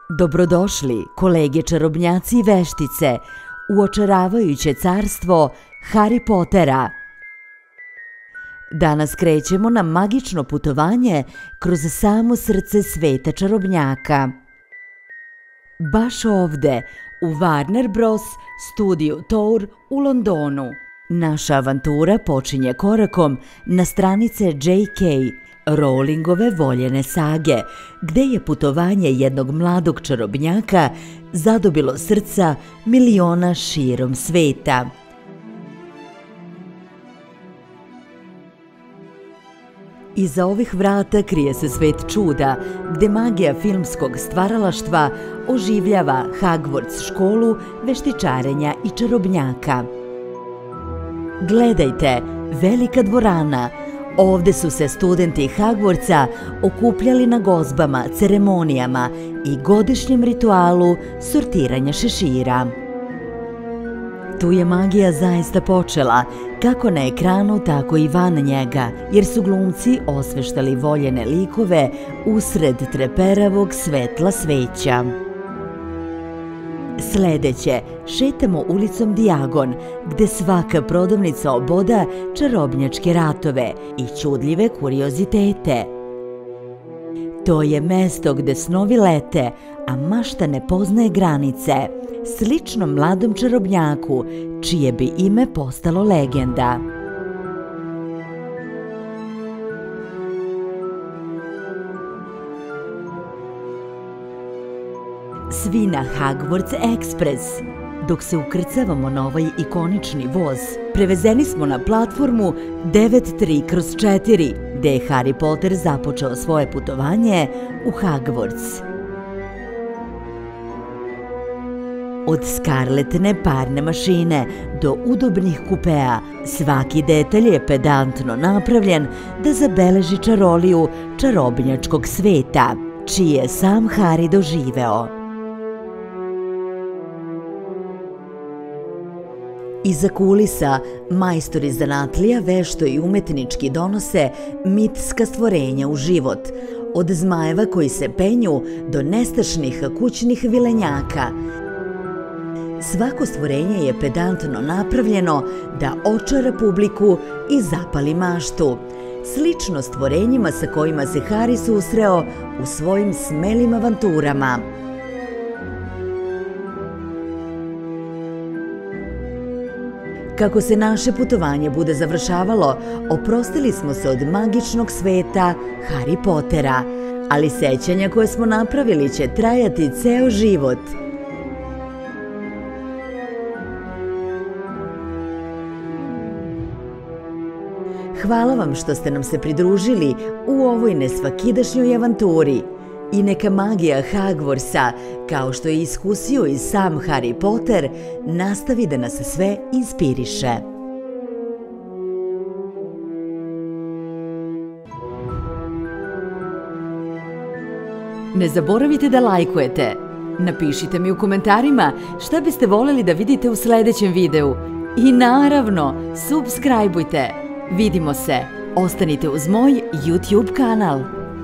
Dobrodošli, kolege čarobnjaci i veštice, u očaravajuće carstvo Harry Pottera. Danas krećemo na magično putovanje kroz samo srce sveta čarobnjaka. Baš ovde, u Warner Bros. Studio Tour u Londonu. Naša avantura počinje korakom na stranice J.K. Rowlingove voljene sage, gde je putovanje jednog mladog čarobnjaka zadobilo srca miliona širom sveta. Iza ovih vrata krije se svet čuda, gde magija filmskog stvaralaštva oživljava Hogwarts školu veštičarenja i čarobnjaka. Gledajte, velika dvorana. Ovde su se studenti Hogwartsa okupljali na gozbama, ceremonijama i godišnjem ritualu sortiranja šešira. Tu je magija zaista počela, kako na ekranu, tako i van njega, jer su glumci osveštali voljene likove usred treperavog svetla sveća. Sledeće, šetamo ulicom Dijagon, gde svaka prodavnica oboda čarobnjačke ratove i čudljive kuriozitete. To je mesto gde snovi lete, a mašta ne poznaje granice, slično mladom čarobnjaku, čije bi ime postalo legenda. Svi na Hogwarts Express. Dok se ukrcavamo na ovaj ikonični voz, prevezeni smo na platformu 93/4, gde je Harry Potter započeo svoje putovanje u Hogwarts. Od skarletne parne mašine do udobnih kupea, svaki detalj je pedantno napravljen da zabeleži čaroliju čarobnjačkog sveta, čiji je sam Harry doživeo. Iza kulisa, majstori zanatlija vešto i umetnički donose mitska stvorenja u život, od zmajeva koji se penju do nestašnih kućnih vilenjaka. Svako stvorenje je pedantno napravljeno da očara publiku i zapali maštu, slično stvorenjima sa kojima se Harry susreo u svojim smelim avanturama. Kako se naše putovanje bude završavalo, oprostili smo se od magičnog sveta Harry Pottera, ali sećanja koje smo napravili će trajati ceo život. Hvala vam što ste nam se pridružili u ovoj nesvakidašnjoj avanturi. I neka magija Hogwartsa, kao što je iskusio i sam Harry Potter, nastavi da nas sve inspiriše. Ne zaboravite da lajkujete. Napišite mi u komentarima šta biste voljeli da vidite u sledećem videu. I naravno, subscribeujte. Vidimo se. Ostanite uz moj YouTube kanal.